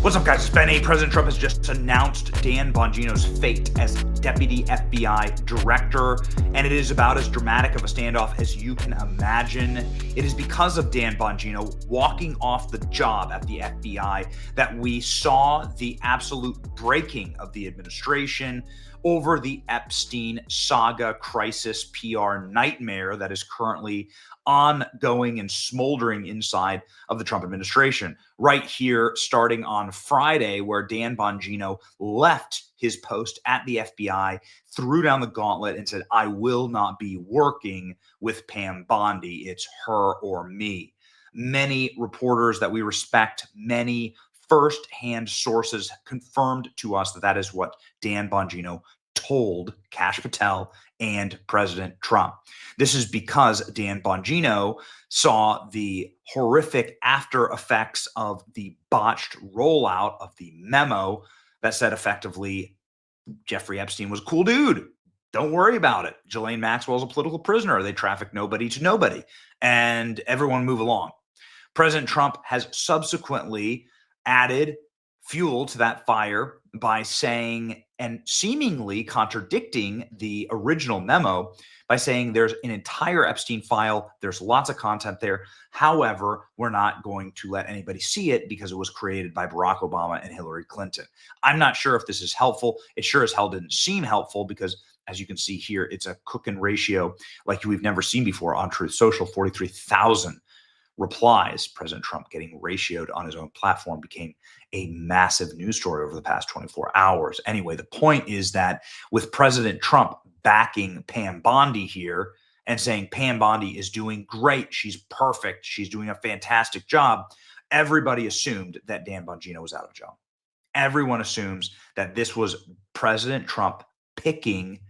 What's up, guys? It's Ben A. President Trump has just announced Dan Bongino's fate as Deputy FBI Director, and it is about as dramatic of a standoff as you can imagine. It is because of Dan Bongino walking off the job at the FBI that we saw the absolute breaking of the administration over the Epstein saga crisis PR nightmare that is currently ongoing and smoldering inside of the Trump administration. Right here, starting on Friday, where Dan Bongino left his post at the FBI, threw down the gauntlet and said, "I will not be working with Pam Bondi. It's her or me." Many reporters that we respect, many first-hand sources confirmed to us that that is what Dan Bongino told Kash Patel and President Trump. This is because Dan Bongino saw the horrific after effects of the botched rollout of the memo that said effectively Jeffrey Epstein was a cool dude. Don't worry about it. Ghislaine Maxwell's a political prisoner. They traffic nobody to nobody. And everyone move along. President Trump has subsequently added fuel to that fire by saying, and seemingly contradicting the original memo, by saying there's an entire Epstein file, there's lots of content there. However, we're not going to let anybody see it because it was created by Barack Obama and Hillary Clinton. I'm not sure if this is helpful. It sure as hell didn't seem helpful because, as you can see here, it's a cooking ratio like we've never seen before on Truth Social. 43,000 replies. President Trump getting ratioed on his own platform became a massive news story over the past 24 hours. Anyway, the point is that with President Trump backing Pam Bondi here and saying Pam Bondi is doing great, she's perfect, she's doing a fantastic job, everybody assumed that Dan Bongino was out of job. Everyone assumes that this was President Trump picking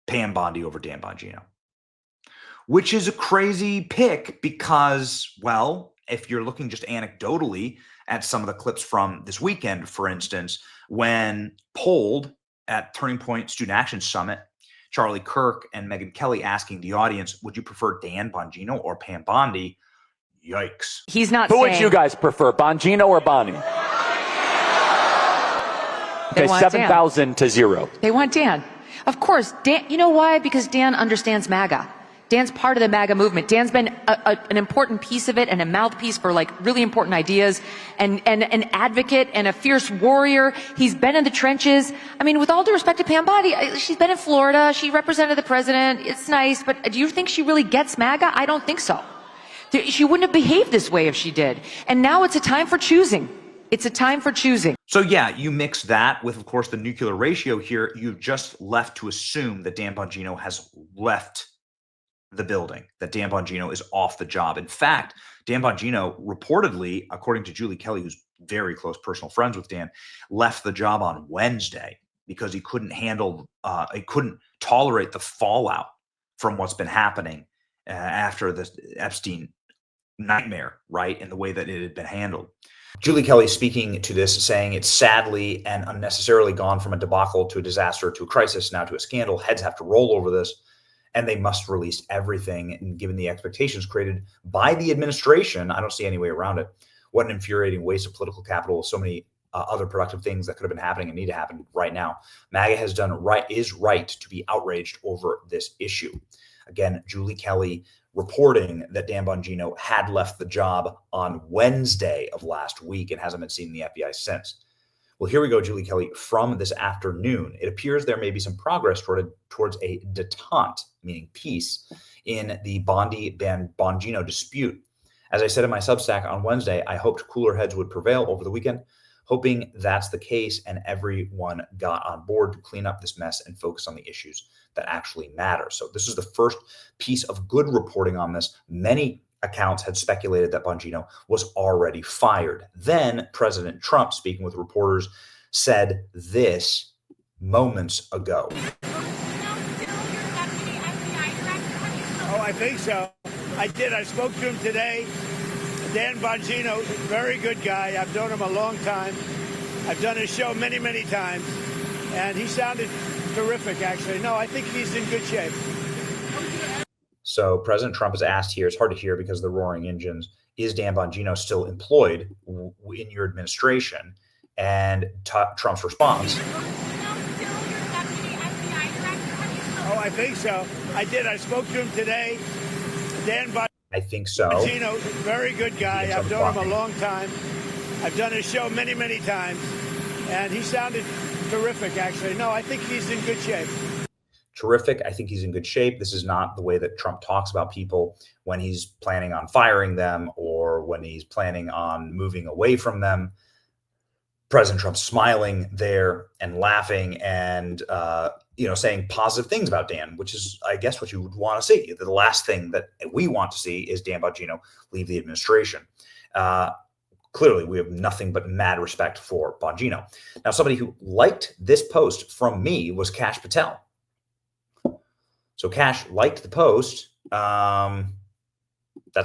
Pam Bondi over Dan Bongino, which is a crazy pick because, well, if you're looking just anecdotally at some of the clips from this weekend, for instance, when polled at Turning Point Student Action Summit, Charlie Kirk and Megyn Kelly asking the audience, would you prefer Dan Bongino or Pam Bondi? Yikes. He's not Who saying... would you guys prefer, Bongino or Bondi? Okay, 7,000 to 0. They want Dan. Of course, Dan. You know why? Because Dan understands MAGA. Dan's part of the MAGA movement. Dan's been an important piece of it and a mouthpiece for like really important ideas and an advocate and a fierce warrior. He's been in the trenches. I mean, with all due respect to Pam Bondi, she's been in Florida. She represented the president. It's nice. But do you think she really gets MAGA? I don't think so. She wouldn't have behaved this way if she did. And now it's a time for choosing. It's a time for choosing. So yeah, you mix that with, of course, the nuclear ratio here. You've just left to assume that Dan Bongino has left the building, that Dan Bongino is off the job. In fact, Dan Bongino reportedly, according to Julie Kelly, who's very close personal friends with Dan, left the job on Wednesday because he couldn't handle, he couldn't tolerate the fallout from what's been happening after the Epstein nightmare, right, and the way that it had been handled. Julie Kelly speaking to this, saying it's sadly and unnecessarily gone from a debacle to a disaster to a crisis, now to a scandal. Heads have to roll over this, and they must release everything. And given the expectations created by the administration, I don't see any way around it. What an infuriating waste of political capital. So many other productive things that could have been happening and need to happen right now. MAGA has done right, is right to be outraged over this issue. Again, Julie Kelly reporting that Dan Bongino had left the job on Wednesday of last week and hasn't been seen in the FBI since. Well, here we go, Julie Kelly, from this afternoon. It appears there may be some progress towards a detente, meaning peace, in the Bondi-Bongino dispute. As I said in my Substack on Wednesday, I hoped cooler heads would prevail over the weekend, hoping that's the case and everyone got on board to clean up this mess and focus on the issues that actually matter. So this is the first piece of good reporting on this. Many accounts had speculated that Bongino was already fired. Then President Trump, speaking with reporters, said this moments ago. Oh, I think so. I did. I spoke to him today. Dan Bongino, very good guy. I've known him a long time. I've done his show many, many times. And he sounded terrific, actually. No, I think he's in good shape. So President Trump is asked here, it's hard to hear because of the roaring engines, is Dan Bongino still employed in your administration? And Trump's response. Oh, I think so. I did. I spoke to him today. Dan Bongino. I think so. Bongino, very good guy. I've known him a long time. I've done his show many, many times. And he sounded terrific, actually. No, I think he's in good shape. Terrific. I think he's in good shape. This is not the way that Trump talks about people when he's planning on firing them or when he's planning on moving away from them. President Trump smiling there and laughing and, saying positive things about Dan, which is, I guess, what you would want to see. The last thing that we want to see is Dan Bongino leave the administration. Clearly, we have nothing but mad respect for Bongino. Now, somebody who liked this post from me was Kash Patel. So Kash liked the post. That's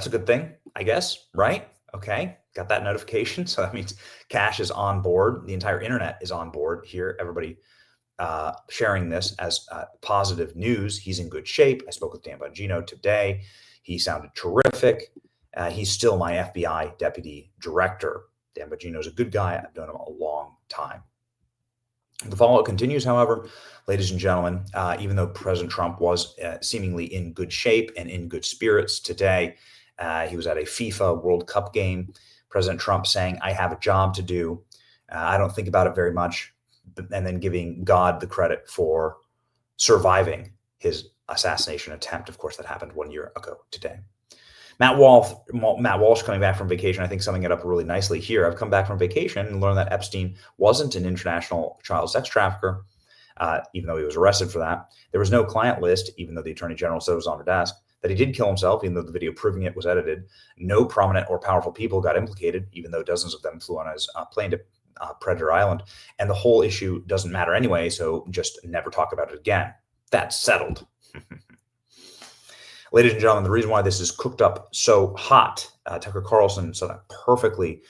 a good thing, I guess, right? Okay, got that notification. So that means Kash is on board. The entire internet is on board here. Everybody sharing this as positive news. He's in good shape. I spoke with Dan Bongino today. He sounded terrific. He's still my FBI deputy director. Dan Bongino is a good guy. I've known him a long time. The fallout continues, however, ladies and gentlemen, even though President Trump was seemingly in good shape and in good spirits today, he was at a FIFA World Cup game. President Trump saying, I have a job to do. I don't think about it very much. And then giving God the credit for surviving his assassination attempt. Of course, that happened 1 year ago today. Matt Walsh coming back from vacation, I think summing it up really nicely here. I've come back from vacation and learned that Epstein wasn't an international child sex trafficker, even though he was arrested for that. There was no client list, even though the attorney general said it was on her desk. That he did kill himself, even though the video proving it was edited. No prominent or powerful people got implicated, even though dozens of them flew on his plane to Predator Island. And the whole issue doesn't matter anyway, so just never talk about it again. That's settled. Ladies and gentlemen, the reason why this is cooked up so hot, Tucker Carlson so that perfectly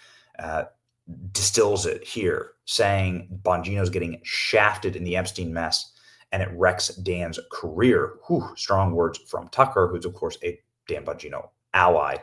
distills it here, saying Bongino's getting shafted in the Epstein mess and it wrecks Dan's career. Whew, strong words from Tucker, who's, of course, a Dan Bongino ally.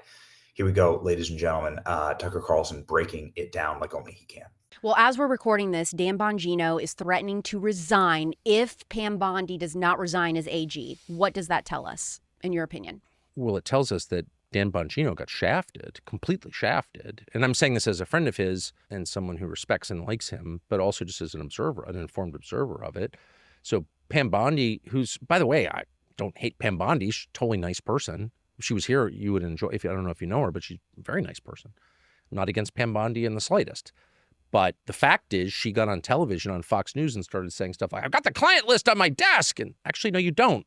Here we go, ladies and gentlemen. Tucker Carlson breaking it down like only he can. Well, as we're recording this, Dan Bongino is threatening to resign if Pam Bondi does not resign as AG. What does that tell us, in your opinion? Well, it tells us that Dan Bongino got shafted, completely shafted. And I'm saying this as a friend of his and someone who respects and likes him, but also just as an observer, an informed observer of it. So Pam Bondi, who's, by the way, I don't hate Pam Bondi. She's a totally nice person. If she was here, you would enjoy, I don't know if you know her, but she's a very nice person. I'm not against Pam Bondi in the slightest. But the fact is, she got on television on Fox News and started saying stuff like, I've got the client list on my desk. And actually, no, you don't.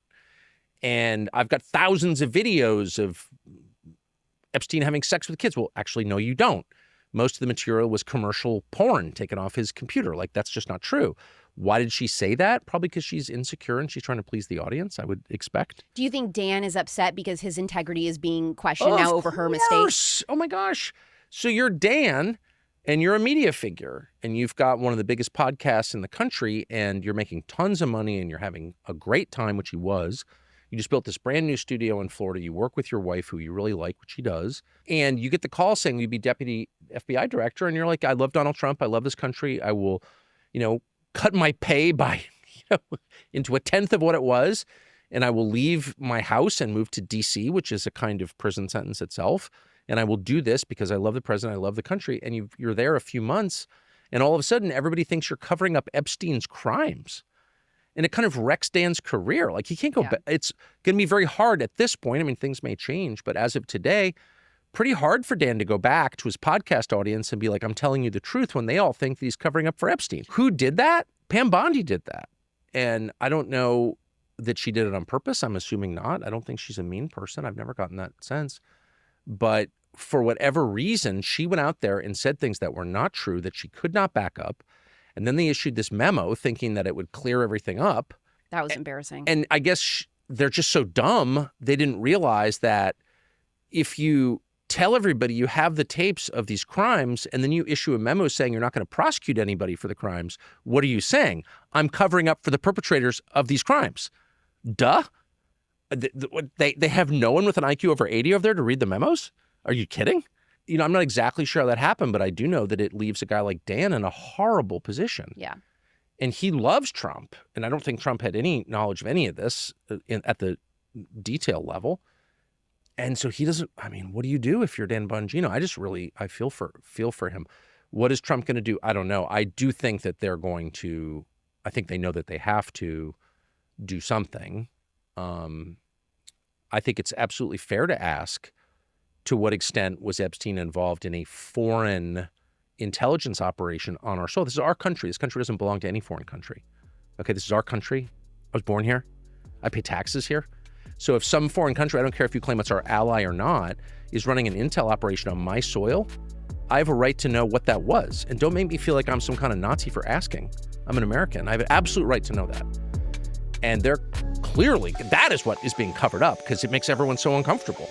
And I've got thousands of videos of Epstein having sex with kids. Well, actually, no, you don't. Most of the material was commercial porn taken off his computer. Like, that's just not true. Why did she say that? Probably because she's insecure and she's trying to please the audience, I would expect. Do you think Dan is upset because his integrity is being questioned now over her mistakes? Oh, my gosh. So you're Dan and you're a media figure and you've got one of the biggest podcasts in the country and you're making tons of money and you're having a great time, which he was. You just built this brand new studio in Florida. You work with your wife, who you really like, which she does. And you get the call saying you'd be deputy FBI director. And you're like, I love Donald Trump. I love this country. I will, cut my pay by, into a tenth of what it was. And I will leave my house and move to D.C., which is a kind of prison sentence itself. And I will do this because I love the president. I love the country. And you're there a few months. And all of a sudden, everybody thinks you're covering up Epstein's crimes. And it kind of wrecks Dan's career. Like, he can't go back. It's going to be very hard at this point. I mean, things may change, but as of today, pretty hard for Dan to go back to his podcast audience and be like, I'm telling you the truth, when they all think that he's covering up for Epstein. Who did that? Pam Bondi did that. And I don't know that she did it on purpose. I'm assuming not. I don't think she's a mean person. I've never gotten that sense. But for whatever reason, she went out there and said things that were not true, that she could not back up. And then they issued this memo thinking that it would clear everything up. That was embarrassing. And I guess they're just so dumb, they didn't realize that if you tell everybody you have the tapes of these crimes and then you issue a memo saying you're not going to prosecute anybody for the crimes, what are you saying? I'm covering up for the perpetrators of these crimes. Duh. They have no one with an IQ over 80 over there to read the memos? Are you kidding? I'm not exactly sure how that happened, but I do know that it leaves a guy like Dan in a horrible position. Yeah. And he loves Trump. And I don't think Trump had any knowledge of any of this at the detail level. And so he doesn't, what do you do if you're Dan Bongino? I feel for him. What is Trump going to do? I don't know. I do think that I think they know that they have to do something. I think it's absolutely fair to ask, to what extent was Epstein involved in a foreign intelligence operation on our soil? This is our country. This country doesn't belong to any foreign country. Okay, this is our country. I was born here. I pay taxes here. So if some foreign country, I don't care if you claim it's our ally or not, is running an intel operation on my soil, I have a right to know what that was. And don't make me feel like I'm some kind of Nazi for asking. I'm an American. I have an absolute right to know that. And they're clearly, that is what is being covered up because it makes everyone so uncomfortable.